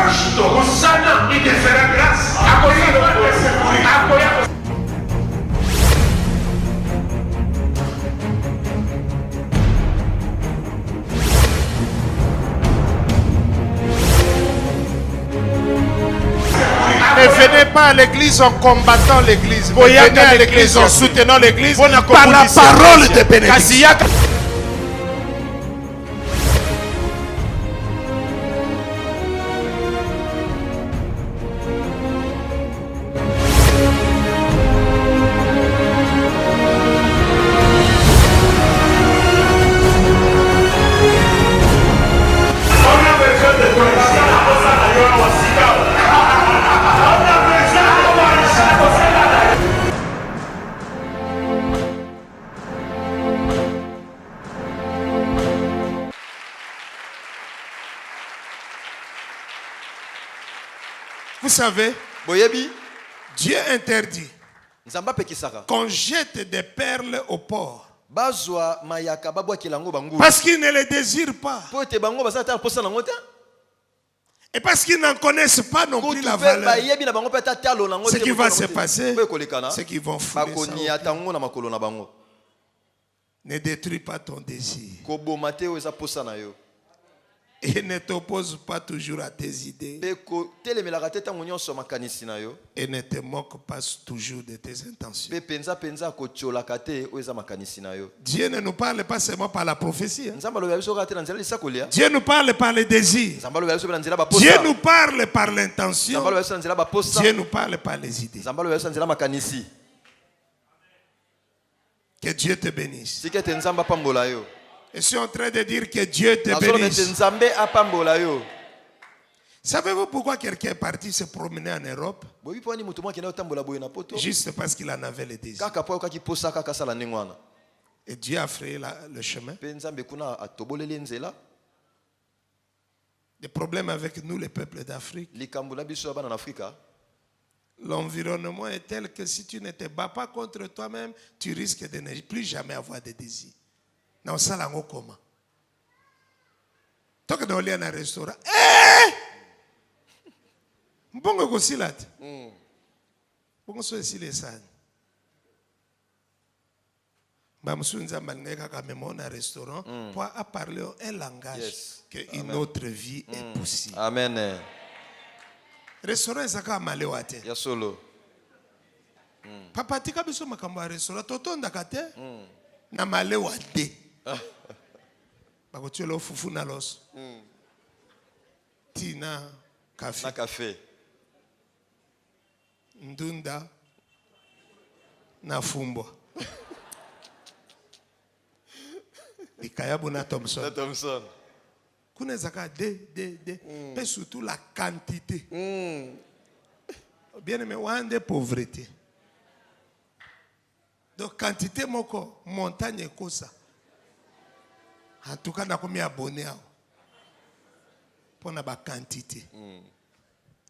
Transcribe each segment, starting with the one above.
Il te fera grâce. Ne venez pas à l'église en combattant l'église. Venez à l'église en soutenant l'église par la parole de bénédiction. Vous savez, Dieu interdit qu'on jette des perles au porc. Parce qu'ils ne les désirent pas. Et parce qu'ils n'en connaissent pas non plus la valeur. Ce qui va se passer, c'est qu'ils vont fouler ça. Ne détruis pas ton désir. Et ne t'oppose pas toujours à tes idées. Et ne te moque pas toujours de tes intentions. Dieu ne nous parle pas seulement par la prophétie. Dieu nous parle par les désirs. Dieu nous parle par l'intention. Dieu nous parle par les idées. Que Dieu te bénisse. Je suis en train de dire que Dieu te bénisse. Savez-vous pourquoi quelqu'un est parti se promener en Europe? Juste parce qu'il en avait le désir. Et Dieu a frayé le chemin. Le problème avec nous, les peuples d'Afrique, l'environnement est tel que si tu ne te bats pas contre toi-même, tu risques de ne plus jamais avoir de désir. Non, ça là, comment? Tant que nous allons à un restaurant, bon, on aussi là. Bon, soit ici les salles. Nous avons un restaurant pour parler un langage que une autre vie est possible. Amen. Restaurant, c'est comme Maléwate. Yasolo. Papa, tu as besoin de restaurant. Toto ndakate na Maléwate. Bakotiolo fufu na los. Tina café. Na café. Ndunda na fumbo. Ikayabu na Thompson. Na Thompson. Kunezaka mais surtout la quantité. Bien aimé, on a pauvreté. Donc quantité moko montagne kosa. En tout cas, on a combien abonnés pour la quantité.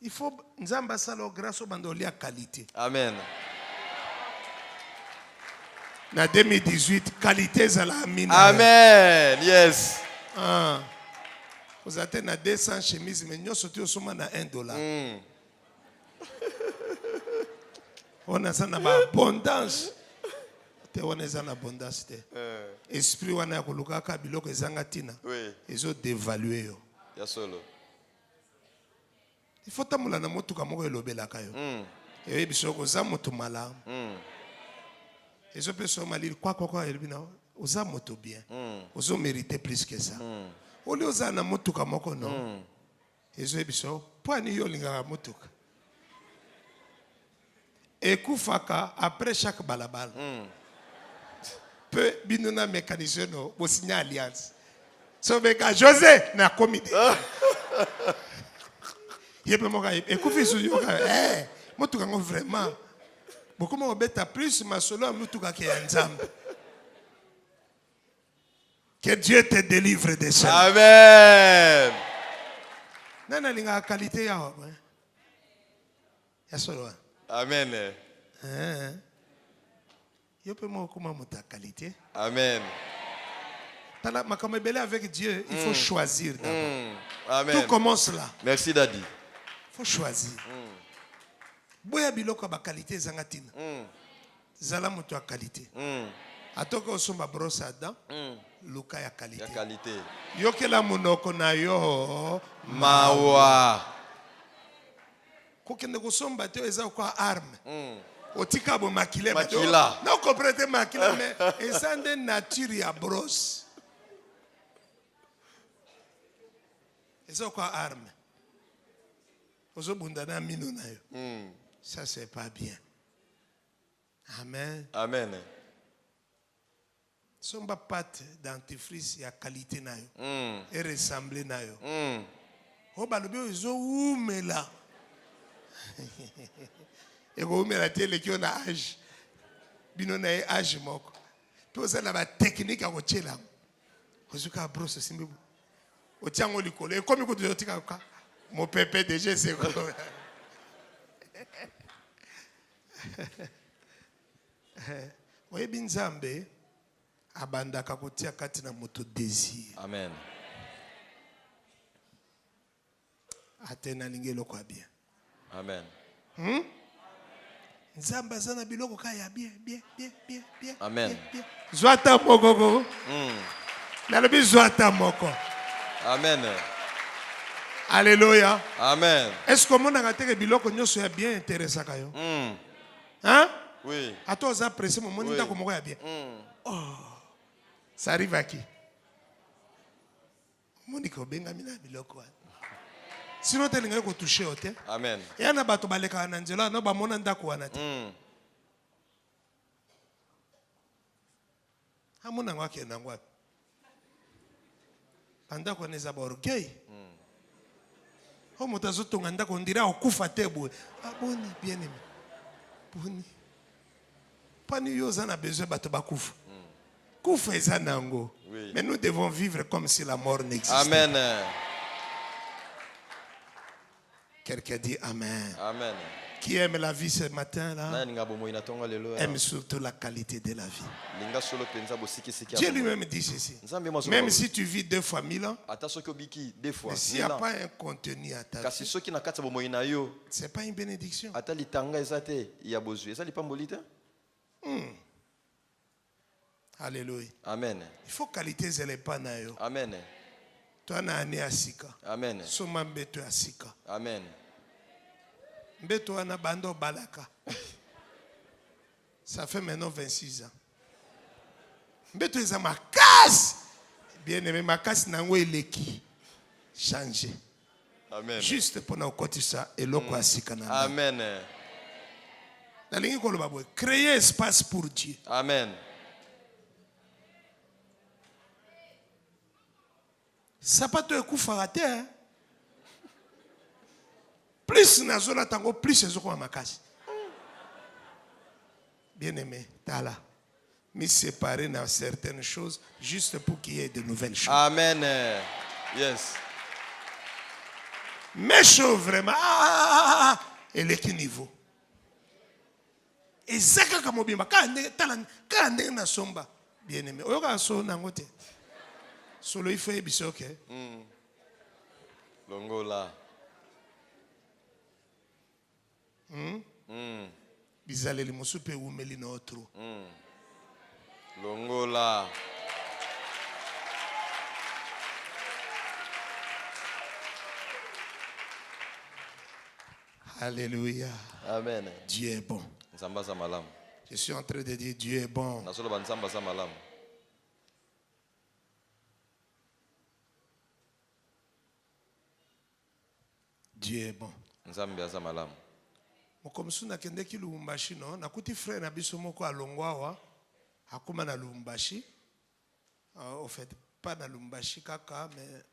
Il faut nzamba salo grâce au bandoli à qualité. Amen. Na 2018 qualité za la mine. Amen. Yes. Vous avez 200 chemises, mais nous sommes tous à $1. On a ça dans l'abondance. On a une abondance. Esprit on a koluka kabilo ke zangatina. Ils ont dévalué. Il faut tamula na motu kamoko elobela kayo. Et bisoko za motu mala. Ils ont personne malil quoi elbina. Oza motu bien. Ozo mériter plus que ça. Oli oza na motuka moko non. Ezo ebiso poani yo linga motuka. Ekufaka après chaque balabala. Peu binuna mécanicien no bo signer alliance. So beka José na comité. Yebe moka ekufi su yo ka motuka ngo vraiment. Beaucoup mo beta plus ma solo motuka ke nzambe. Que Dieu te délivre de ça. Amen. Nana linga qualité ya solo. Amen. Yo peux moi comment ta qualité. Amen. Avec Dieu, il faut choisir d'abord. Amen. Tout commence là. Merci Daddy. faut choisir. Boya biloko ba qualité ezanga tina. Zala moto ya qualité. Atoka osomba brosse à dents. Luka ya qualité. Ya qualité. Yokela monoko na yo Mawa. kokende kosomba te eza kwa arme. Otika bo makile Makila. Non comprendre makila mais eza nde nature ya brosse. Eza kwa arme. Ozobunda na mino na yo. Ça c'est pas bien. Amen. Amen. Somba pâte dentifrice ya qualité na yo. Et ressembler na yo. O balobi ozo umela. Et go umela te le na âge. Bino na âge moko. Puis oza na ba technique ya kochela. Ozuka brosse simbi. Otiango likolo e komi ko dotika ka. Mon pépé déjà c'est quoi. Oyebi Nzambe abandaka kotia kati na moto désir. Amen. Atena lingelo kwa bien. Amen. Nzambe azana biloko kaya bien. Amen. Bien. Zwata moko. Nalobi zwata moko. Amen. Alléluia. Amen. Est-ce que mon angate biloko nyoso ya bien intéressant kayo? Hein? Oui. À toi ça apprécié mon monde ndako moko ya bien. Oh. Ça arrive à qui? Moniko benga mina biloko. Sinon tu n'as pas touché au thé. Amen. Et on a bato baleka na nzela no ba mona ndako wana te. Amona ngwake na ngwa. Panda ko neza ba orgueil. O motazo tonga ndako ndira okufa te boye. Aboni bien aimé. Boni. Pani yo za na besoin bato bakufa. Kufa eza nango. Oui. Mais nous devons vivre comme si la mort n'existait. Amen. Quelqu'un dit Amen. Amen. Qui aime la vie ce matin là? Nani nga bomo inatonga lelo. Aime surtout la qualité de la vie. Linga solo penza bosiki siki. Dieu lui-même dit ceci. Même si tu vis 2 fois 1000 ans, atasoki obiki 2 fois. s'il n'y a pas un contenu à ta Kasi vie, soki na kati bomo ina yo. ce n'est pas une bénédiction. Ata litanga ezate ya bozwi. Eza lipamboli te? Alléluia. Amen. Il faut qualité zele pa na yo. Amen. Toi na ani asika. Amen. Soma mbeto asika. Amen. Mbeto wana bando balaka. Ça fait maintenant 26 ans. Mbeto eza makasi. Bien aimé makasi nango eleki. Changer. Amen. Juste pour nous côté ça et loko asika na. Amen. Na lingi ko loba boy. Créer espace pour Dieu. Amen. Sapato ekufaka te. Plus nazola tango plus ezoko makasi. Bien aimé, tala. Me séparer dans certaines choses juste pour qu'il y ait de nouvelles choses. Amen. Yes. Mais chaud vraiment. Et l'équipe niveau. Et ça quand mobimba quand na somba. Bien aimé. Oyoka so nangote. Solo il faut bisoke. Longola. Bizaleli musupe umeli na otro. Longola. Alléluia. Amen. Dieu est bon. Nzamba za malamu. Je suis en train de dire Dieu est bon. Nasolo ba nzamba za malamu. Dieu est bon. Nzambe za malamu. Mokomsu na kendeki Lubumbashi no nakuti frère na biso moko alongwawa akuma na Lubumbashi. Au fait pas na Lubumbashi kaka mais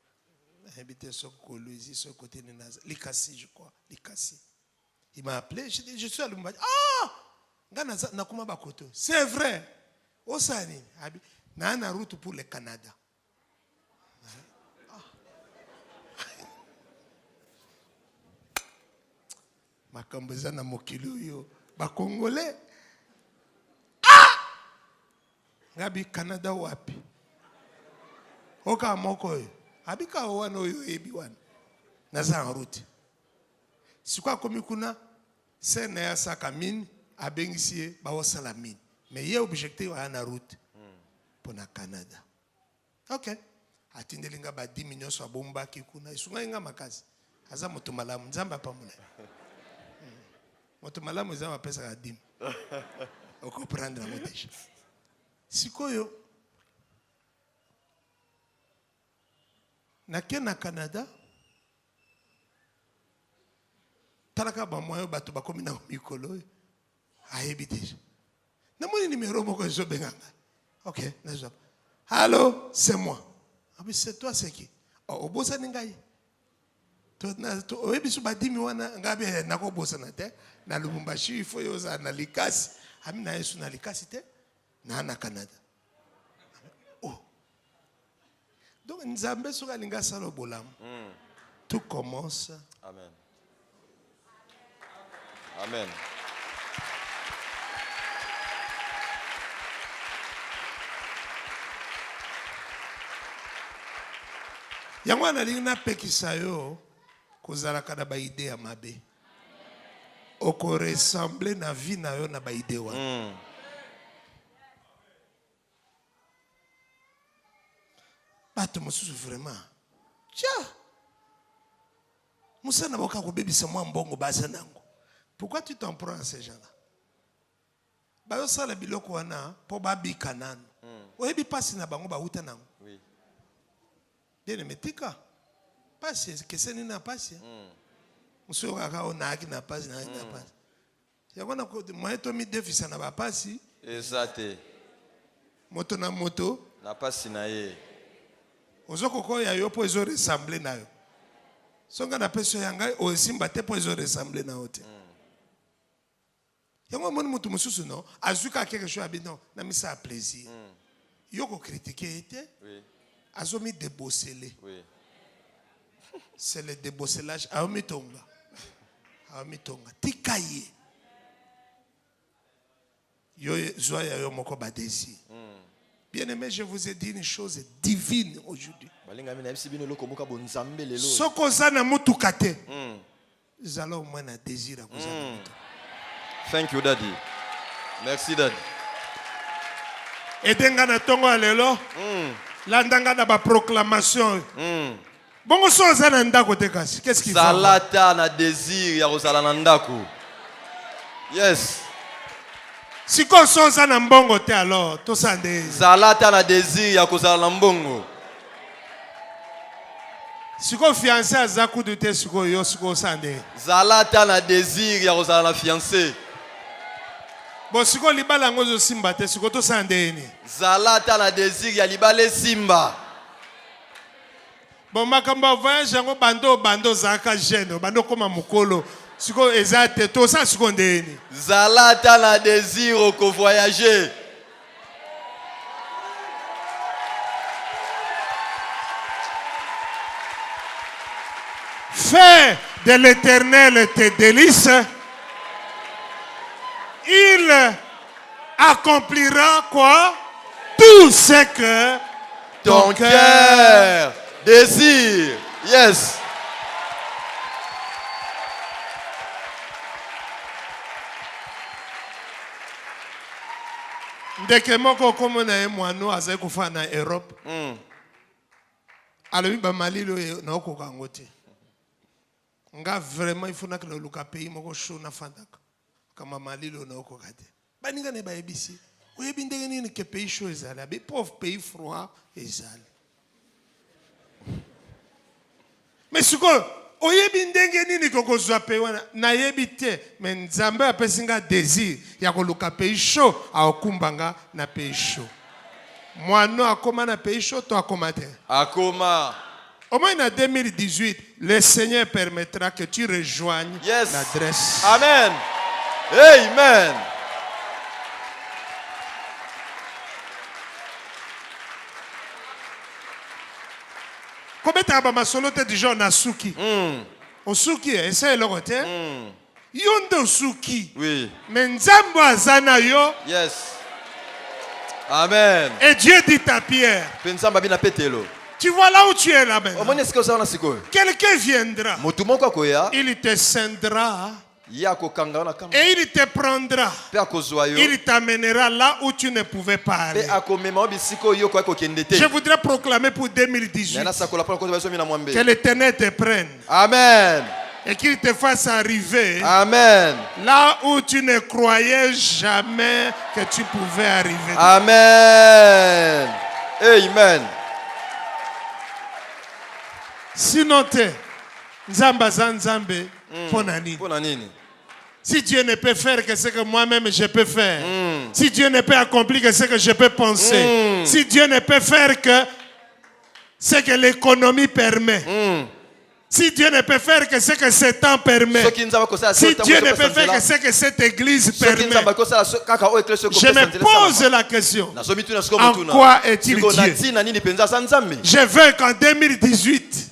habité sur Kolwezi sur côté de Likasi je crois, Likasi. Il m'a appelé, je dis je suis à Lubumbashi. Ah! Ngana nakuma bakoto. C'est vrai. Osani, na na route pour le Canada. Makambo eza na mokili yo ba congolais ngabi Canada wapi oka moko yo abika wana oyo ebi wana naza en route sikoyo akomi kuna ser na ye asaka mine abengisi ye baosala mine mais ye objectif aya na route mpo na Canada. Ok, atindeli nga badimi nyonso abombaki kuna esungai nga makasi. Aza moto malamu, nzambe apambola. Moto malamu nzambe apesaka dimi. Okomprendre nango deja. Sikoyo nake na Canada talaka bamoyo bato bakomi na mikolo ayebi deja. Namoni numéro moko ezobenga nga. Ok, nazwa. Allô, c'est moi. Ah mais c'est toi, c'est qui? Oh, obosa ningai. To oyebisu badimi wana ngabe nako bosa na te na Lubumbashi ifo yoza na likasi. Ami na Yesu na likasi te na Canada. Oh. Donc nzambe soka linga salo bolamu. Tout commence. Amen. Amen. Yango analingi napekisa yo kozalaka na baide ya mabe. Oko ressemble na vie na yo na baide wana. Bato mosusu vraiment. Tia. Musa na boka kobebisa mwa mbongo baza nango. Pourquoi tu t'en prends à ces gens-là? Bayo sala biloko wana po babika nanu. Oyebi pasi na bango bauta nango. Oui. Bien metika. Pasi keseni na pasi. Muso kaka onaki na pasi na pasi. Yakona ko moyeto mi defisa na ba pasi. Exacte. Moto na moto Na pasi na ye. Ozoko ko ya yo po ezo ressembler na yo. Songa na peso yanga osimba te po ezo ressembler na ote. Yango moni mutu mususu no azuka quelque chose abino na misa a plaisir. Yoko critiquer était. Oui. Azomi débosselé. Oui. C'est le débosselage. Aomi tonga. Aomi tonga. Tikaye. Yo zoya yo moko ba désir. Bien-aimé, je vous ai dit une chose divine aujourd'hui. Soko zana mutuka te. Zalo mwana désir a kozana mutu. Thank you, Daddy. Merci, Daddy. Edenga na tongo alelo. Landanga na ba proclamation. Bongo so zana ndako te kasi. Qu'est-ce qu'il faut? Salata na désir ya kozala na ndako. Yes. Siko so zana mbongo te alors to sande. Salata na désir ya kozala na mbongo. Siko fiancé azaku de te siko yo siko sande. Salata na désir ya kozala na fiancé. Bon siko libala ngozo simba te siko to sande ni. Salata na désir ya libale simba. Bon makamba voyage yango bando zaka jeune bando koma mukolo siko ezate to sa siko ndeni. Salata na désir ko voyager. Fais de l'Éternel tes délices. Il accomplira quoi? Tout ce que Ton cœur désire. Yes. Ndeke moko komo na ye mwano azali kofa na Europe. Alobi ba malilo na okoka ngo te. Nga vraiment il faut na kilo luka pays moko show na fandaka. Kama malilo na okoka te. Baninga ne ba ebisi. Oyebi ndenge nini ke pays chaud ezali, abi pauvre pays froid ezali. Mais siko oyebi ndenge nini kokozwa pays wana na yebi te, mais Nzambe apesinga désir ya koluka pays chaud aokumbanga na pays chaud. Mwano akoma na pays chaud to akoma te. Akoma. Au moins en 2018, le Seigneur permettra que tu rejoignes l'adresse. Amen. Amen. Combien de masolo te du genre na suki? Osuki, essaye le côté. Yondo suki. Oui. Mais Nzambo azana yo. Yes. Amen. Et Dieu dit à Pierre. Pensamba bina petelo. Tu vois là où tu es là maintenant. omoni esika oza wana sikoyo Quelqu'un viendra. motu moko akoya Il te scindra. ye akokanga wana kamba Et il te prendra. mpe akozwa yo Il t'amènera là où tu ne pouvais pas aller. mpe akomema yo bisika oyo okoki kokende te Je voudrais proclamer pour 2018 me nasakola mpona koza biso mina mwambe que l'Éternel te prenne amen et qu'il te fasse arriver amen là où tu ne croyais jamais que tu pouvais arriver. amen amen. Sinon te nzamba za nzambe pona nini? Mpona nini? Si Dieu ne peut faire que ce que moi-même je peux faire, si Dieu ne peut accomplir que ce que je peux penser, si Dieu ne peut faire que ce que l'économie permet, si Dieu ne peut faire que ce que ce temps permet, si Dieu ne peut faire que ce que cette église permet, je me pose la question, en quoi est-il Dieu? Je veux qu'en 2018,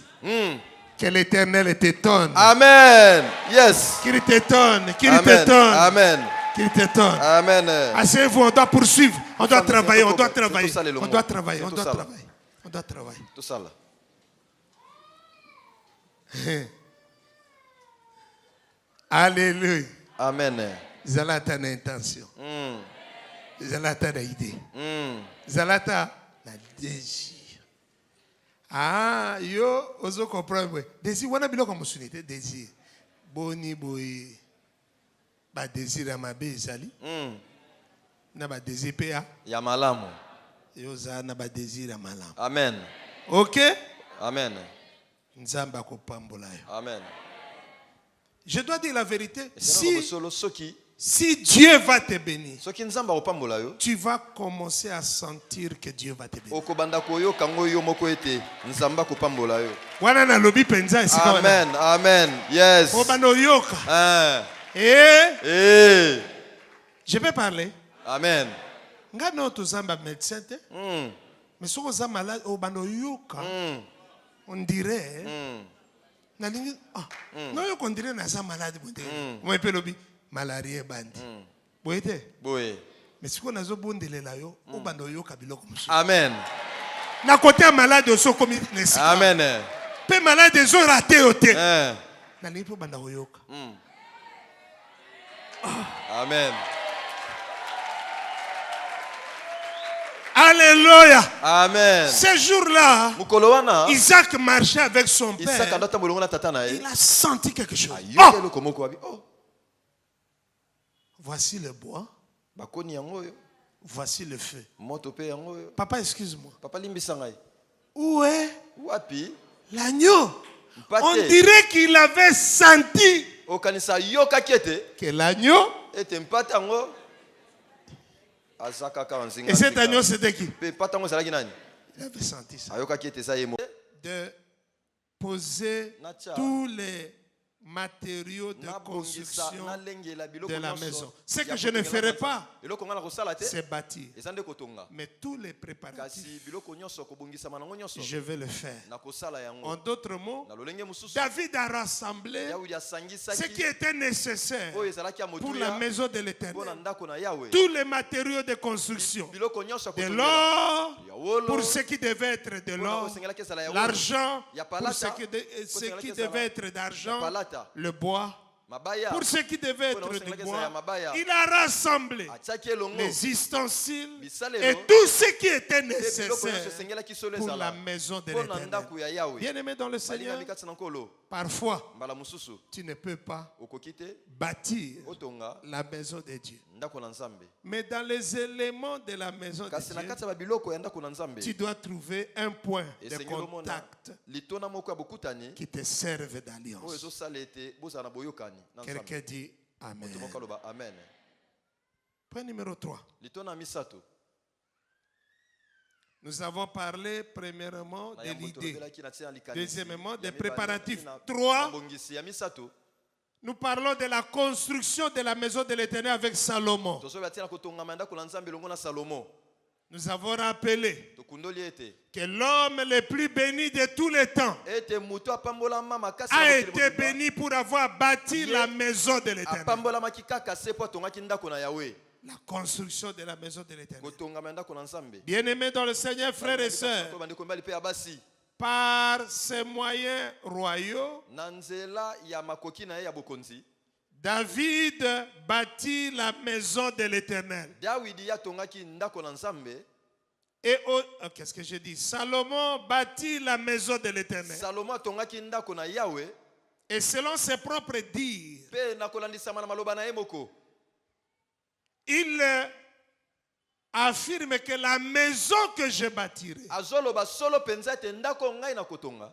que l'Éternel t'étonne. Amen. Yes. Qu'il t'étonne, qu'il Amen. t'étonne, Amen. qu'il t'étonne. Amen. Asseyez-vous, on doit poursuivre, on doit Femme, travailler, c'est on doit tout ça, travailler, c'est tout ça, les on longs doit mots. travailler, C'est on tout doit ça, là. travailler, on doit travailler. Tout ça là. Alléluia. Amen. Zalata na intention. Zalata na idée. Zalata na désir. Ah, yo, ozo comprendre. Désir, wana biloko musunité désir. Boni boy. Ba désir à ma bezali. Na ba désir pa. Ya malamu. Yo za na ba désir à malam. Amen. OK? Amen. Nzamba ko pambola yo. Amen. Je dois dire la vérité. Si Si Dieu va te bénir, soki nzamba opambola yo, tu vas commencer à sentir que Dieu va te bénir. okobanda koyoka ngo yo moko ete nzamba kopambola yo. Wana na lobi penza esika wana. Amen. Amen. Yes. Obanda oyoka. Eh. Je peux parler. Amen. Nga no tozamba médecin te. Mais soko za malade obanda oyoka. On dirait na lingi no yo on dirait na za malade bonde. Moi pe lobi malaria bandi. Boyete. Boye. Mais siko nazo bondelela yo obanda oyoka biloko musu. Amen. Na côté malade oso komi nesika. Amen. Pe malade zo raté ote. Na lingi po banda oyoka. Amen. Alléluia. Amen. Ce jour-là, Mukolo wana Isaac marchait avec son Isaac père. andata molongo na tata na ye. Il a senti quelque chose. Ayoka eloko moko abi. Oh. Voici le bois. Bakoni yango yo. Voici le feu. Moto pe yango yo. Papa, excuse-moi. Papa limbisa ngai. Où est Wapi? l'agneau? Mpate. On dirait qu'il avait senti Okanisa yoka kiete. que l'agneau, Ete mpate yango. Azaka ka nzinga. et cet agneau c'était qui? Pe pata yango zalaki nani? Il avait senti ça. Ayoka kiete za yemo. De poser tous les matériaux de construction de la maison. Ce que je ne ferai pas, c'est bâtir. Mais tous les préparatifs, je vais le faire. En d'autres mots, David a rassemblé ce qui était nécessaire pour la maison de l'Éternel. Tous les matériaux de construction. De l'or, pour ce qui devait être de l'or. L'argent, pour ce qui devait être d'argent. Le bois, pour ce qui devait être du bois, il a rassemblé les ustensiles et tout ce qui était nécessaire pour la maison de l'Éternel. Bien-aimé dans le Seigneur, parfois, tu ne peux pas bâtir la maison de Dieu. Mais dans les éléments de la maison de Dieu, tu dois trouver un point de contact qui te serve d'alliance. Quelqu'un dit Amen. Point numéro 3. Nous avons parlé premièrement de l'idée, deuxièmement des préparatifs. 3. Nous parlons de la construction de la maison de l'Éternel avec Salomon. Nous avons rappelé que l'homme le plus béni de tous les temps a été béni pour avoir bâti la maison de l'Éternel. La construction de la maison de l'Éternel. Bien-aimés dans le Seigneur, frères et sœurs, par ses moyens royaux, na nzela ya makoki na ye ya bokonzi, David bâtit la maison de l'Éternel. Dawidi atongaki ndako na Nzambe. Et qu'est-ce que je dis? Salomon bâtit la maison de l'Éternel. Salomo atongaki ndako na Yahweh. Et selon ses propres dires, Pe na kolandisama na maloba na ye moko, il affirme que la maison que je bâtirai azoloba solo penza te ndako ngai na kotonga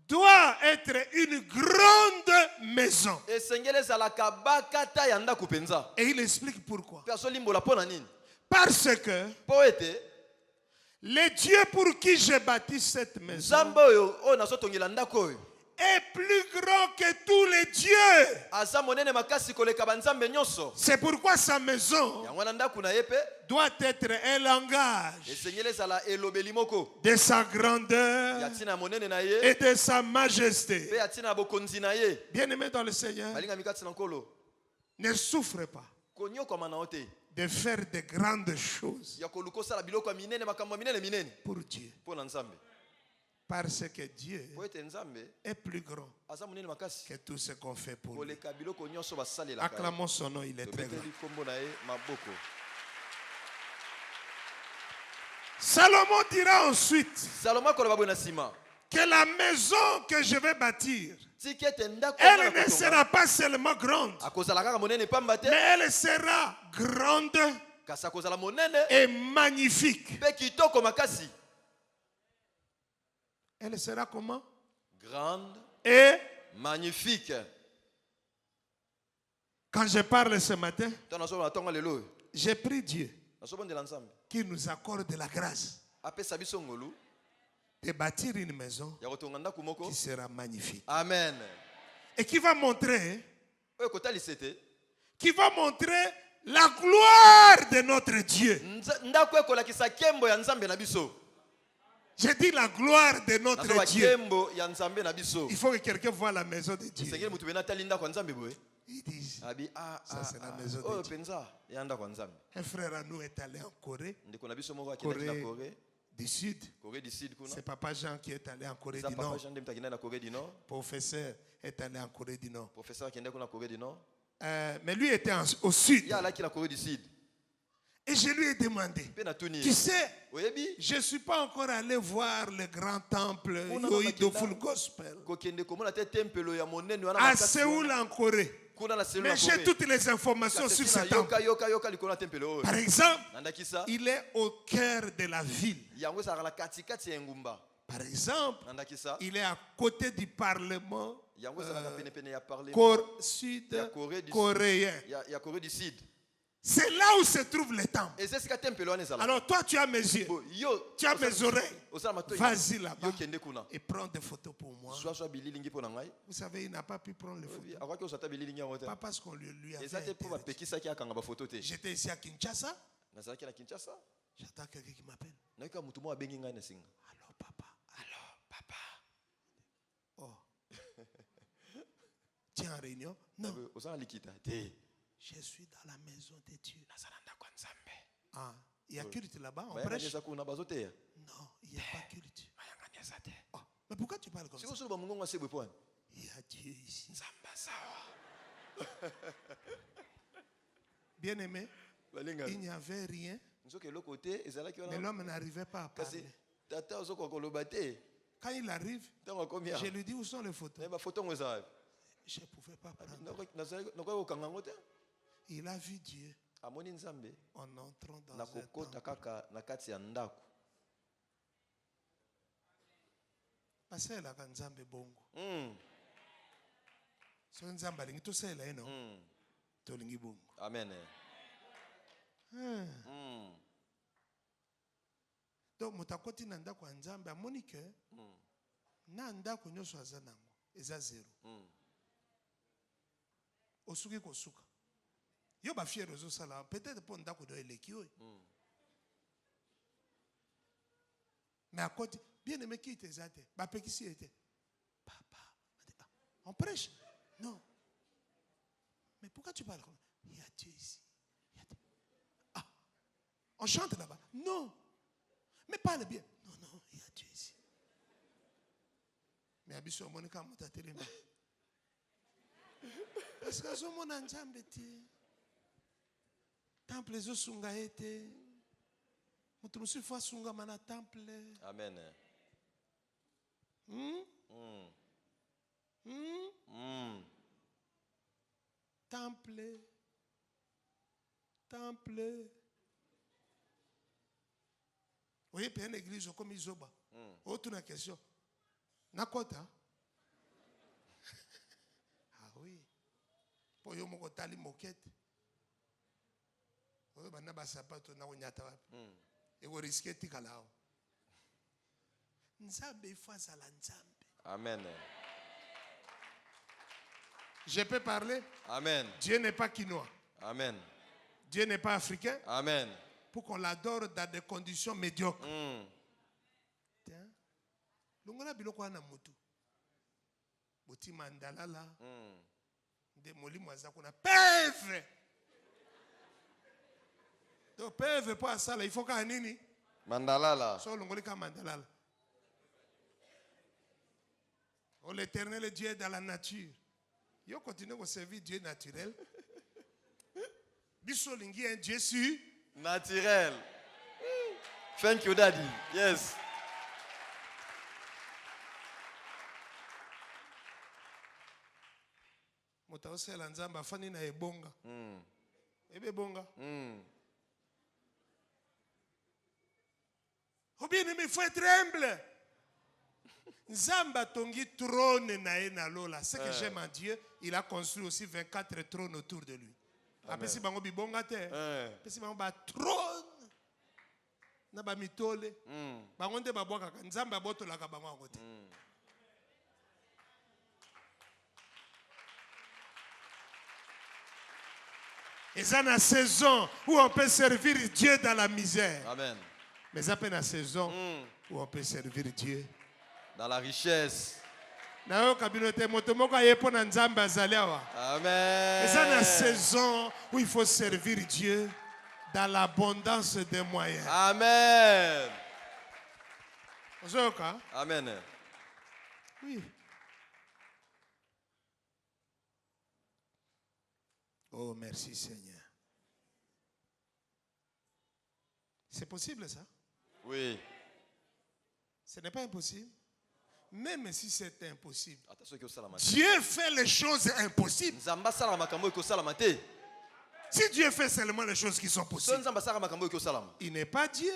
doit être une grande maison. esengeli ezalaka bakata ya ndako penza. Et il explique pourquoi. Pe azolimbola mpo na nini? Parce que Mpo ete le Dieu pour qui j'ai bâti cette maison Nzambe oyo nazotongela ndako oyo est plus grand que tous les dieux. aza monene makasi koleka banzambe nyonso. C'est pourquoi sa maison Yango na ndako na ye pe doit être un langage esengeli ezala elobeli moko de sa ya grandeur ntina monene na ye et de sa majesté. pe ya ntina bokonzi na ye. Bien-aimé dans le Seigneur, Balingami kati na nkolo ne souffre pas konyokwama na yo te de faire de grandes choses ya koluka osala biloko ya minene, makambo ya minene pour Dieu. mpo na Nzambe. Parce que Dieu Po ete Nzambe est plus grand aza monene makasi que tout ce qu'on fait pour lui. koleka biloko nyonso basalelaka. Acclamons son nom, il est très grand. Tobeteli kombo na ye maboko. Salomon dira ensuite Salomo akoloba boye na nsima que la maison que je vais bâtir, tiki ete ndako elle ne sera pas seulement grande, akozala kaka monene pamba te, mais elle sera grande kasi akozala monene et magnifique. mpe kitoko makasi. Elle sera comment? Grande, Et magnifique. quand je parle ce matin, To nazoba na ntongo lelo oyo j'ai pris Dieu nazobondela Nzambe qui nous accorde la grâce apesa biso ngolu de bâtir une maison ya kotonga ndako moko. qui sera magnifique Amen. et qui va montrer Oyo kotalisa ete la gloire de notre Dieu. ndako ekolakisa nkembo ya Nzambe na biso. J'ai dit la gloire de notre Nazoba Dieu. nkembo ya Nzambe na biso. Il faut que quelqu'un voie la maison de Dieu. Sengeli mutu bena tali ndako ya Nzambe boye. Ils disent, Abi ça c'est la maison oyo de Dieu. penza ya ndako ya Nzambe. Un frère à nous est allé en Corée, Ndeko na biso moko akendaki na Corée Corée, du Sud. Corée du Sud kuna. C'est Papa Jean qui est allé en Corée Eza du papa Nord. Jean nde mutu akendaki na Corée du Nord. Professeur est allé en Corée du Nord. Professeur akendaki kuna Corée du Nord. Mais lui était au Sud. Ya alaki na Corée du Sud. Et je lui ai demandé, Pe na tuni. tu sais, Oyebi je ne suis pas encore allé voir le grand temple Kuna Yoido makenda. Full Gospel kokende komona te tempelo ya monene wana à makasi Séoul wana. en Corée. Kuna na Séoul Mais na j'ai Corée. toutes les informations Kasi sur ce tina temple. yoka likolo na tempelo oyo. Par exemple, Nandakisa il est au cœur de la ville. yango ezalaka na katikati ya engumba. Par exemple, Nandakisa il est à côté du Parlement yango ezalaka penepene ya parlement ya sud-coréen. ya Corée du Sud. C'est là où se trouve le temple. Eza esika tempelo wana ezalaka. Alors toi, tu as mes yeux, Bo, yo tu as mes oreilles. osala matoi. Vas-y là-bas Yo kende kuna. et prends des photos pour moi. Swaswa bililingi mpo na ngai. Vous savez, il n'a pas pu prendre les photos. Akwaki ozata bililingi yango te. Pas parce qu'on lui avait Eza te mpo interdit. bapekisaki akanga bafoto te. J'étais ici à Kinshasa. Nazalaki na Kinshasa. J'attends quelqu'un qui m'appelle. Nayoka mutu moko abengi ngai na singa. Allô, papa. Alors, papa. Oh. Tu es en réunion? Non. Oza na likita te. Je suis dans la maison de Dieu. Nazala ndako ya Nzambe. Ah, il y a culte là-bas, on Bayangani prêche? eza kuna bazoteya. Non, il n'y a pas culte. Bayangani eza te. Oh, mais pourquoi tu parles comme ça? Siko solo bamungongo asebwe po wana. Il y a Dieu ici. Nzamba sawa. Bien-aimé, Balinga. il n'y avait rien, Nzoka eloko te ezalaki mais wana. l'homme n'arrivait pas à Kasi parler. tata ozokoka koloba te. Quand il arrive, Ntango akomi je awa. lui dis où sont les photos. Na bafoto ngo eza wapi? Je ne pouvais pas prendre. Nakoki kokanga yango te. Il a vu Dieu Amoni Nzambe en entrant dans na un kokota temple. kaka na kati ya ndako. Basalelaka Nzambe bongo. Mm. So Nzambe alingi tosalela ye no Mm. tolingi bongo. Amen. Hmm. Mm. Donc moto akoti na ndako ya Nzambe amoni ke Mm. na ndako nyonso aza nango eza zero. Mm. Osuki kosuka. Yo ba fier ozosala peut-être pour ndako do eleki oyo. Mm. Mais à côté, bien aimé qui était zate, bah pekisi était. Papa, on prêche? Non. Mais pourquoi tu parles comme ça? Il y a Dieu ici. Il y a Dieu. Ah, on chante là-bas? Non. Mais parle bien. Non, non, il y a Dieu ici. Mais abiso monika muta telema. Parce que zo mona nzambe ti. Temple zo sunga ete. Mutu musu fa sunga mana temple. Amen. Temple. Temple. Vous voyez, une église comme Isoba. Autre une question. Nakota? Ah oui. Pour yo moko tali moquette. Oyo bana ba sapato na onyata wapi. Et vous risquez tikalao. Nzambe face à la nzambe. Amen. Je peux parler? Amen. Dieu n'est pas quinois. Amen. Dieu n'est pas africain. Amen. Pour qu'on l'adore dans des conditions médiocres. Tiens. Longona biloko na mutu. Boti mandalala. De moli mwaza kuna pauvre. Donc pauvre pas ça là, il faut qu'à nini? Mandalala. So longoli ka mandalala. Oh, l'Éternel est Dieu dans la nature. Yo continue à servir Dieu naturel. Biso lingi un Dieu sur naturel. Thank you, Daddy. Yes. Mota osela nzamba afani na ebonga. Ebe bonga. Ou bien il faut être humble. Nzamba tongi trône na e na lola. Ce que j'aime en Dieu, il a construit aussi 24 trônes autour de lui. Après si bango bibonga te. Après si bango ba trône. Na ba mitole. Bango nde ba boka nzamba botola ka bango ngote. Et ça la saison où on peut servir Dieu dans la misère. Amen. Mais ça la saison où on peut servir Dieu dans la richesse. Amen. Et ça la saison où il faut servir Dieu dans l'abondance des moyens. Amen. Amen. Oui. Oh, merci Seigneur. C'est possible ça? Oui. Ce n'est pas impossible. Même si c'est impossible. Dieu Dieu fait les choses impossibles. Si Dieu fait seulement les choses qui sont possibles, il n'est pas Dieu.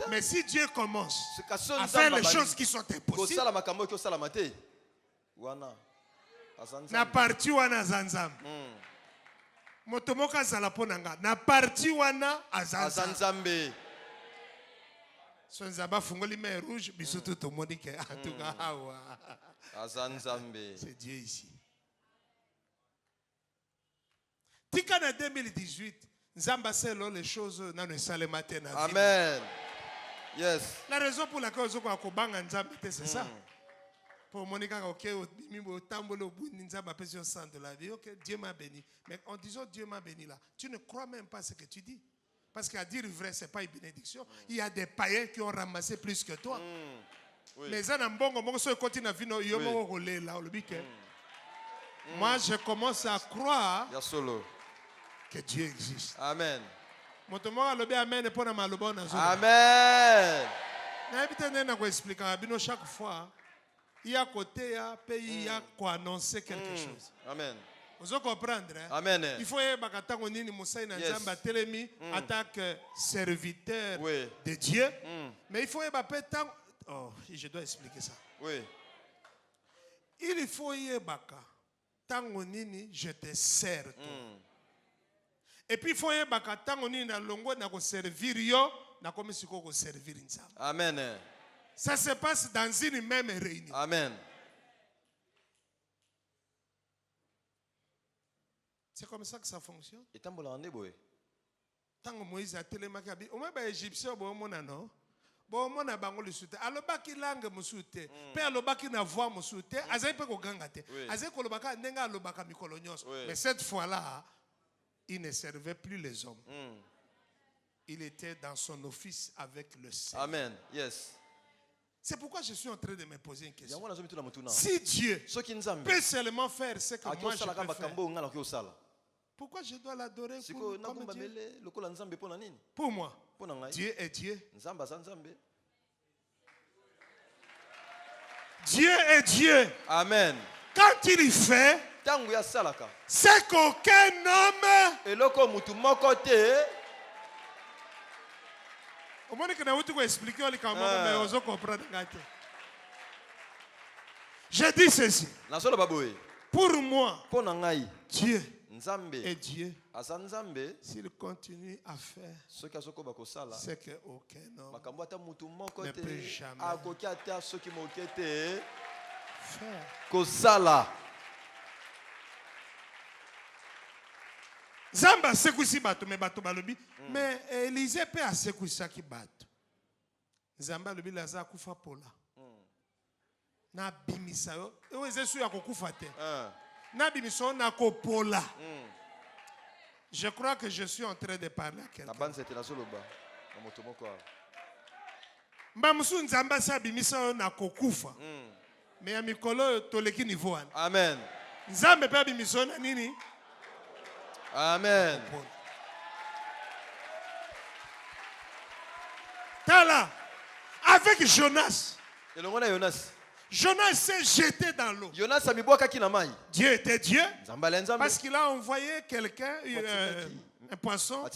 Mais si Dieu commence à faire les choses qui sont impossibles, na parti wana zanzam. Motomoka zalaponanga na parti wana azanzambe. Sonzaba fungoli main rouge bisutu to monique en tout cas azanzambe. C'est Dieu ici. Tika na 2018 Nzamba selo les choses na ne sale matin. Amen. Yes. La raison pour laquelle on a kobanga Nzamba c'est ça. Pour Monica, ok, de la vie, ok, Dieu m'a béni. Mais en disant Dieu m'a béni là, tu ne crois même pas ce que tu dis. Parce qu'à dire vrai, ce n'est pas une bénédiction. Il y a des païens qui ont ramassé plus que toi. Oui. Mais ça, moi, je commence à croire que Dieu existe. Amen. Amen. Amen. Chaque fois, il y a côté à pays, il y a quoi annoncer quelque chose. Amen. Vous comprendre? Amen. Il faut que en tant que serviteur de Dieu. Mais il faut que oh, je dois expliquer ça. Oui. Il faut que je te sers. Et puis il faut que servir yo, servir. Amen. Ça se passe dans une même réunion. Amen. C'est comme ça que ça fonctionne. Et tant que Moïse a télémarqué, au moins les Égyptiens, bon non. Bon mona bango le soute. Alobaki langue musute. Pe alobaki na voix musute. Azai pe ko gangate. Azai ko lobaka ndenga alobaka mikolo nyonso. Mais cette fois-là, il ne servait plus les hommes. Il était dans son office avec le Seigneur. Amen. Yes. C'est pourquoi je suis en train de me poser une question. yango nazomituna mutuna Si Dieu soki nzambe peut seulement faire ce que moi je akiosalaka peux faire, makambo ngala osala pourquoi je dois l'adorer siko comme nakumba Dieu? mele lokola nzambe pona nini Pour moi, pona ngai Dieu est Dieu. nzambe aza nzambe. Dieu est Dieu. Amen. Quand il y fait, Tangu ya salaka c'est qu'aucun homme. eloko mutu moko te Au moins que nous expliquer mais on comprendre. Je dis ceci. nasolo baboye Pour moi, pona ngai Dieu nzambe est Dieu. aza nzambe S'il continue à faire soki azokoba kosala ce qu'aucun homme makambo ata mutu moko ne te peut jamais akoki ata soki moke te faire. kosala. Zamba sekusi bato me bato balobi mais Élisée peut asekusaki bato. Zamba lobi laza kufa pola. Na bimisa yo. Ewe zesu ya kokufa te. Na bimisa na kopola. Je crois que je suis en train de parler à quelqu'un. Mbamusu nzamba sa bimisa yo na kokufa. Me ya mikolo toleki niveau wana. Amen. Nzambe pe bimisa na nini? Amen. Tala, avec Jonas. Jonas. Jonas s'est jeté dans l'eau. Jonas a miboaka ki na mai. Dieu était Dieu. Parce qu'il a envoyé quelqu'un, un poisson,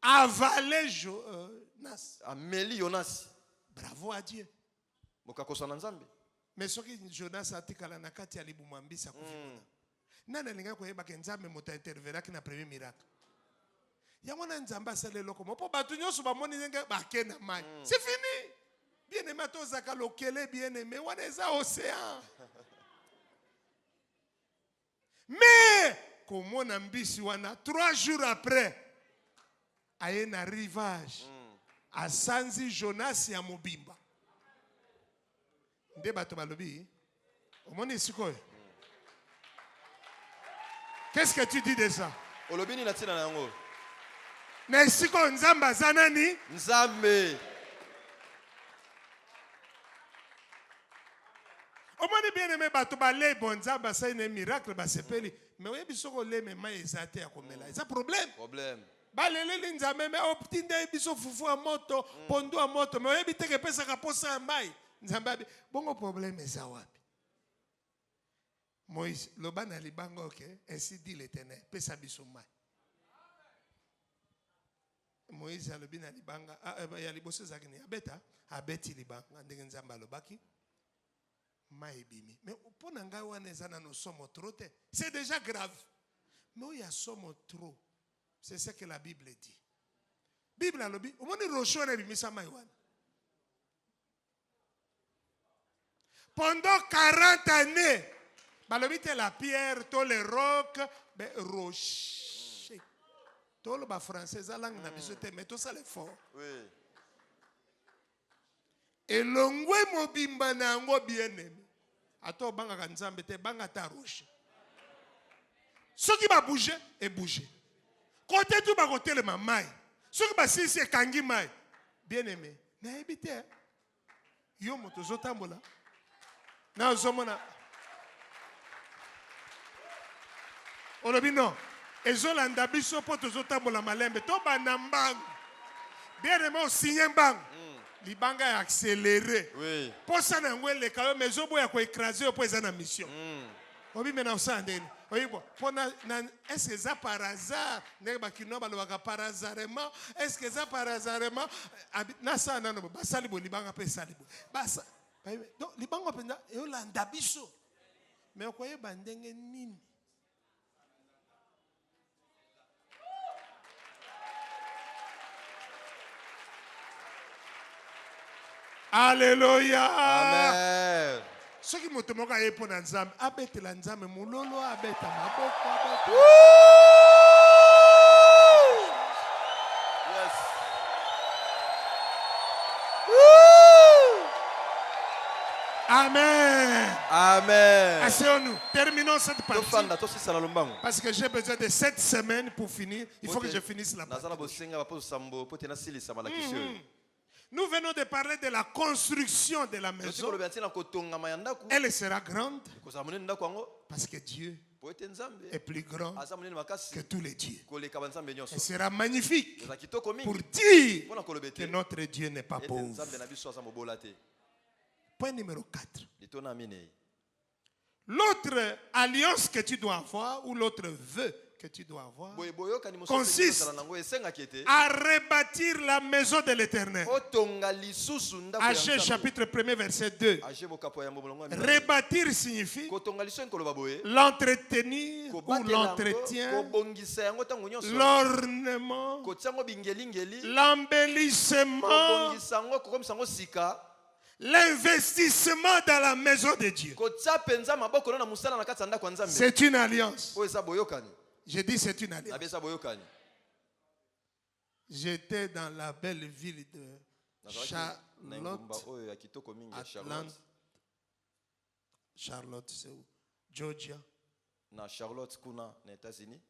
avaler Jonas. Ameli Jonas. Bravo à Dieu. Mais ce que Jonas a dit à la nakati ya libumambi sa kufika. Nana linga ko yeba ke nzambe moto intervenir ki na premier miracle. Yango na nzamba sale lokoma po batu nyoso ba moni nge ba kena mai. C'est fini. Bien aimé to zaka lokele bien aimé wana eza océan. Mais comme on ambisi wana 3 jours après aye na rivage a sanzi Jonas ya mobimba. Nde bato balobi omoni sikoyo. Qu'est-ce que tu dis de ça? Olobini na tina na yango. Na siko nzamba zanani? Nzambe. Omoni bien aimé bato balé bon nzamba sa une miracle ba sepeli. Mais oye bisoko le me mai ezate ya komela. C'est problème. Problème. Balele nzambe me optinde biso fufu a moto, pondo a moto, mais oye biteke pesa ka posa mbai. Nzambe bongo problème eza wapi? Moïse, loba na libanga ok, ainsi dit l'Éternel, pesa biso mai. Moïse a lobi na libanga, ya liboso zakini abeta, abeti libanga ndenge nzamba lobaki. Mai bimi. Mais pour nanga wana ezana no somo trop te. C'est déjà grave. Mais il y a somo trop. C'est ce que la Bible dit. Bible a lobi, o moni rocho na bimisa mai wana. Pendant 40 années, balobite la pierre, tous les rocs, ben rocher. Tout le bas français, la langue n'a besoin de mais tout ça l'effort. Oui. Et l'ongwe mobimba na ngo bien aimé. Ato banga kanzambe te banga ta rocher. Ce qui va bouger est bouger. Côté tout ba côté le mamai. Ce qui va si c'est kangi mai. Bien aimé. Na ebite. Yo moto zotambola. Na zomona. Olobi non. Ezolanda biso po tozotambola malembe to banambangu. Bien aimé signé mbang. Libanga est accéléré. Oui. Pour ça na ngwele ka mais zo boya ko écraser po eza na mission. Obi mena osandeni. Oyi bo pona est-ce que ça par hasard ne ba kino ba lo par hasardement est-ce que ça par hasardement na sa na no basali bo libanga pe sali bo. Basa. Donc libanga penda e olanda biso. Mais okoye bandenge nini? Alléluia. Amen. Ce qui m'a tombé à pour l'ensemble, abete l'ensemble, moulolo abete maboko abete. Yes. Amen. Amen. Asseyons-nous. Terminons cette partie. Parce que j'ai besoin de 7 semaines pour finir. Il faut que je finisse la partie. Nous venons de parler de la construction de la maison. Elle sera grande parce que Dieu est plus grand que tous les dieux. Elle sera magnifique pour dire que notre Dieu n'est pas pauvre. Point numéro 4. L'autre alliance que tu dois avoir ou l'autre vœu que tu dois avoir consiste à rebâtir la maison de l'Éternel. Agé chapitre 1 verset 2. Rebâtir signifie l'entretenir ou l'entretien, l'ornement, l'embellissement, l'investissement dans la maison de Dieu. C'est une alliance. Je dis c'est une alliance. J'étais dans la belle ville de Charlotte. Atlanta. Charlotte, c'est où? Georgia. Charlotte, kuna, aux États-Unis.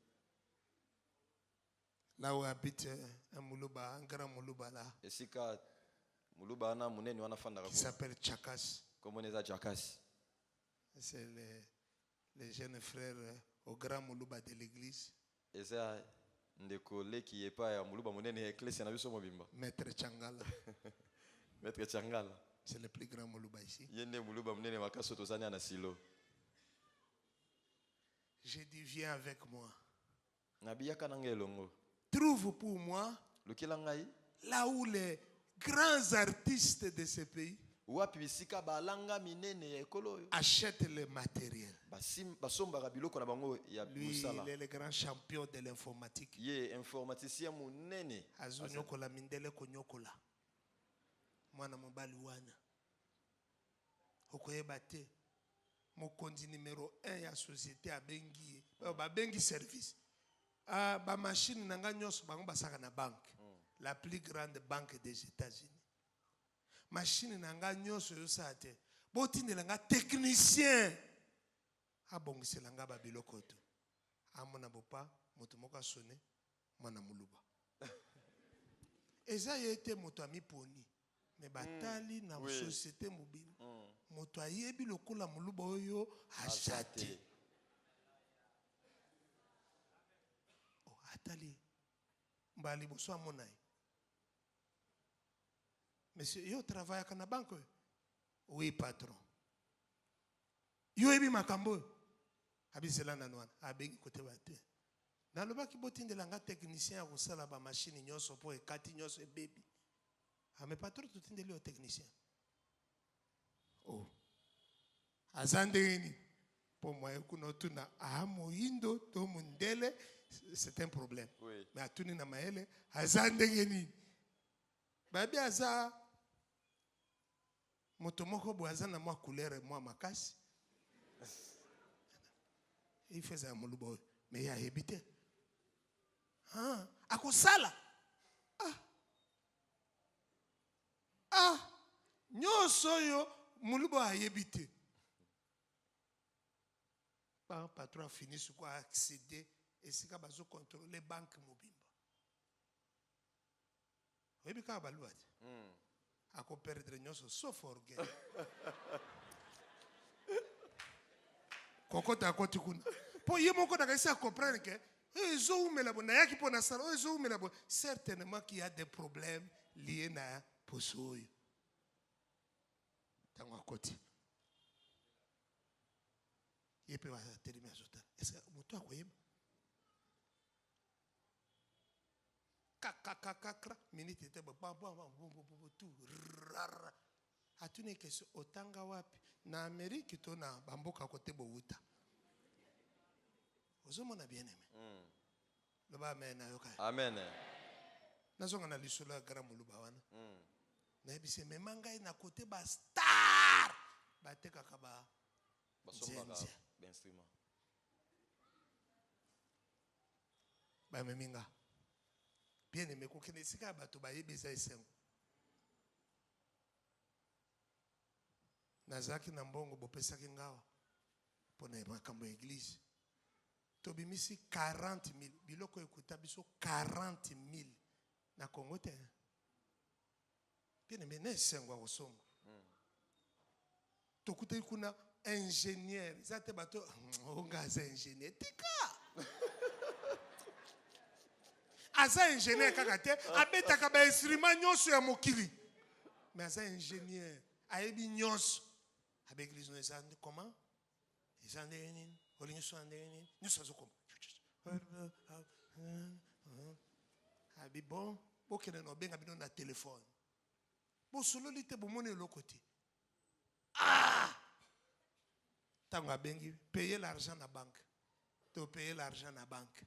Là où habite un Moulouba, un grand Moulouba là. Qui s'appelle Chakas. C'est les jeunes frères au grand Moulouba de l'église. Maître Changala. Maître Changala. C'est le plus grand Moulouba ici. J'ai dit viens avec moi. Trouve pour moi là où les grands artistes de ce pays achètent le matériel. Lui, il est le grand champion de l'informatique. Azunyokola mindele konyokola. Mwana mobali wana. Okoyeba te. Mokonzi numéro 1 ya société a bengi. Ba bengi service. Ba machine nanga nyoso bango basaka na banque. La plus grande banque des États-Unis. Machine nanga nyoso yo sate. Botindela nga technicien. Abongisela nga ba biloko to. Amona bopa moto moko sonné mwana muluba. Eza yete moto ami poni. Mais batali na société mobile. Moto ayebi lokola muluba oyo achate. Oh atali. Mbali boso amonai. Monsieur, yo travaille à la banque? Oui, patron. Yo ebi makambo. Abisela nanwana. Abengi kote bate. Dans le bas qui botin de langa technicien à kusala ba machine nyoso po ekati nyoso e baby. Mais patron tout de le technicien. Oh. Azandeni. Pour moi, kunotuna moindo to mundele, c'est un problème. Oui. Mais atuni na maele azandeni. Babi aza motomoko boaza na moi couleur moi makasi. Il faisait un molubo mais il a habité. Ah, akosala. Nyoso yo molubo a habité. Pas patron fini sur quoi accéder et c'est ka bazo contrôler les banques mobimba. Oui, mais quand à perdre nyoso sauf orgueil. Kokota koti kuna. Po yemoko na kaisa comprendre que ezo umela bona yaki pona sala ezo umela bona certainement qu'il y a des problèmes liés na posoyo. Tango koti. Yepe wa terime azota. Est-ce que moto akoyeba? Kakakakakra minute te ba tout rara atune question otanga wapi na Amérique to na bamboka kote bouta ozomona bien aimé le ba amen ayoka amen nazonga na lisolo gara muluba wana na bise memanga na kote ba star ba teka ka ba basomba ba instrument ba meminga bien aimé kokene sika bato ba yebeza esengo nazaki na mbongo bopesaki ngawa pona makambo église tobimisi 40,000 biloko ekuta biso 40,000 na Congo te Bien aimé, nesengwa kosomba. Tokute kuna ingénieur. Zate bato ongaza ingénieur. Tika. Aza ingénieur kakate abetaka ba instrument nyonso ya mokili. Mais aza ingénieur. Ayebi nyonso. Avec l'église nous ezande comment? Ezande nini? Olingi so ande nini? Nous sommes comme. Abi bon, bokene no benga bino na téléphone. Bo solo lite bo mone lo côté. Ah! Tango abengi payer l'argent na banque. To payer l'argent na banque.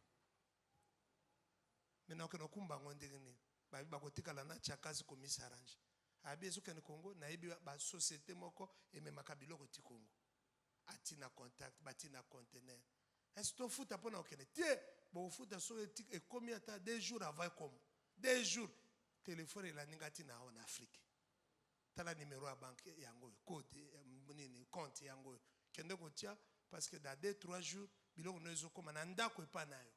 Maintenant que no kumba ngonde ngini. Ba bi bakotika la na chakazi komisa arrange. Abi ezo kene Congo na yebi ba société moko et même makabilo ko ti Congo. Atina contact, batina conteneur. Est-ce que tu fout à pona okene? Tiens, bon fout à so et combien de 2 jours avant comme 2 jours téléphone la ningati na en Afrique. Tala numéro à banque yango code nini compte yango kende ko tia parce que dans 2-3 jours biloko nozo comme na ndako epa nayo.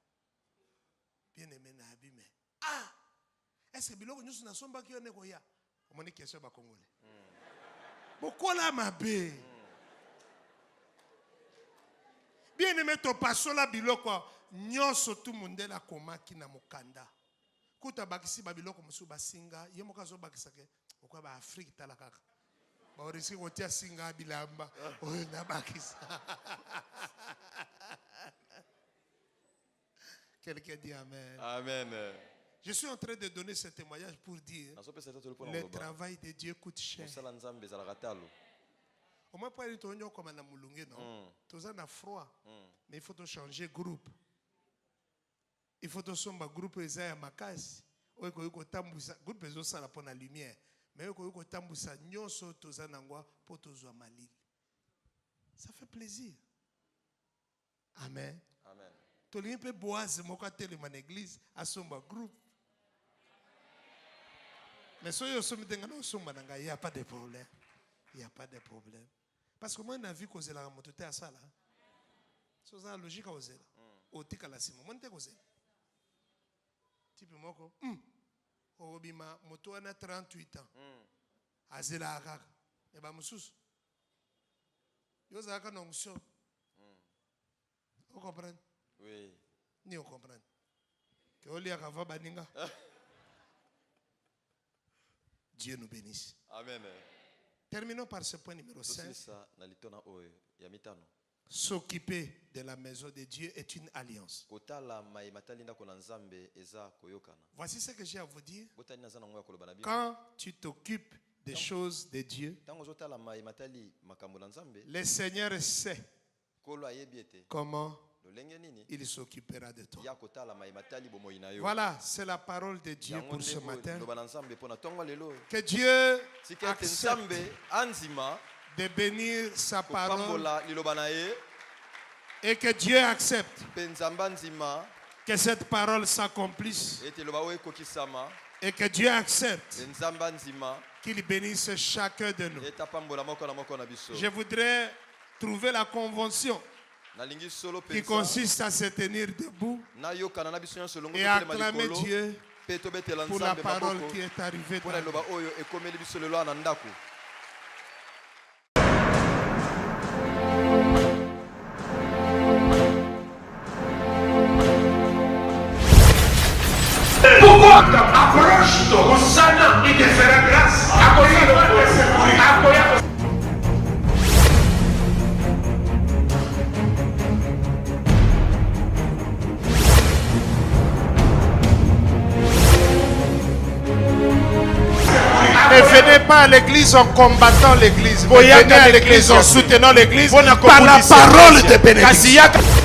Bien aimé na abime. Ah! Est-ce que biloko nyusu na somba ki yone ko ya? Omoni question ba congolais. Bokola mabe. Bien aimé to pasola biloko nyonso tout monde la komaki na mokanda. Kuta bakisi ba biloko musu basinga ye mokazo bakisa ke okwa ba Afrique tala kaka. Ba orisi ko tia singa bilamba oyo na bakisa. Quelqu'un dit amen. Amen. Je suis en train de donner ce témoignage pour dire le travail de Dieu coûte cher. Au moins pour aller comme na mulunge non. Toza na froid. Mais il faut te changer groupe. Il faut te somba groupe ezaya makasi. Oyo ko tambusa groupe ezo sala pour la lumière. Mais oyo ko tambusa nyonso toza nangwa po tozwa malili. Ça fait plaisir. Amen. Amen. Tolingi pe Boaz moko telema na église asomba groupe. Mais si vous sommes dans il n'y a pas de problème. Il n'y a pas de problème. Parce que moi, je vu que la moto à ça. C'est la logique à oser. Au tika la sima. Moi, je suis type moko. Obima moto a 38 ans. Azela akaka. Et ba mususu. Yo zaka nongso. Vous comprenez? Oui. Ni vous comprenez. Que oli akava baninga. Dieu nous bénisse. Amen. Terminons par ce point numéro 5. S'occuper de la maison de Dieu est une alliance. Voici ce que j'ai à vous dire. Quand tu t'occupes des choses de Dieu, le Seigneur sait comment il s'occupera de toi. Voilà, c'est la parole de Dieu pour ce matin. Que Dieu accepte de bénir sa parole et que Dieu accepte que cette parole s'accomplisse et que Dieu accepte qu'il bénisse chacun de nous. Je voudrais trouver la convention qui consiste à se tenir debout et à acclamer Dieu pour la parole qui est arrivée dans nous. Pourquoi approche-toi, Hosanna, il te fera grâce. Ne venez pas à l'église en combattant l'église. Venez à l'église en soutenant l'église par la parole de bénédiction.